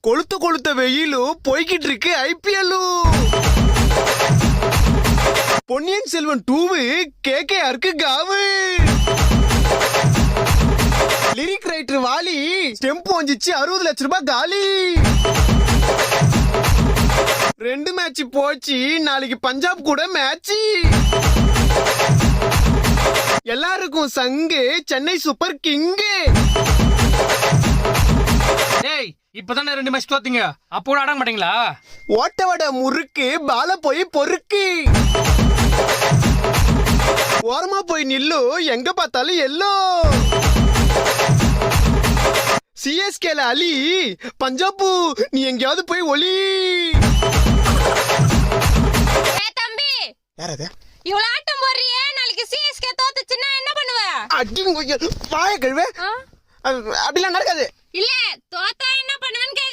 கொளுத்த கொளுத்த வெயிலும் போய்கிட்டு இருக்கு ஐபிஎல்லும். பொன்னியின் செல்வன் 2 கேகேஆருக்கு காவு. லிரிக் ரைட்டர் வாலி ஸ்டெம்ப் வந்துச்சு 60 லட்சம் ரூபாய் காலி. 2 மேட்ச் போச்சு, நாளைக்கு பஞ்சாப் கூட மேட்ச். எல்லாருக்கும் சங்கு சென்னை சூப்பர் கிங்கு. டேய் இப்பதானே 2 மேட்ச் தோத்தீங்க, அப்போ கூட ஆட மாட்டீங்களா? ஓட்டவட முறுக்கு பால போய் பொறுக்கு. ஓரமா போய் நில்லு, எங்க பார்த்தாலும் எல்லோ. சிஎஸ்கேல அலி, பஞ்சாபு நீ எங்கயாவது போய் ஒலி. தம்பி யாரது இவ்வளவு ஆட்டம் போடுறியே, நாளைக்கு சிஎஸ்கே தோத்துச்சுன்னா என்ன பண்ணுவ? அடிங்க வாய கழுவே. அப்படிலாம் நடக்காது. இல்ல தோத்தா என்ன பண்ணுவேன்னு கேக்குறேன்.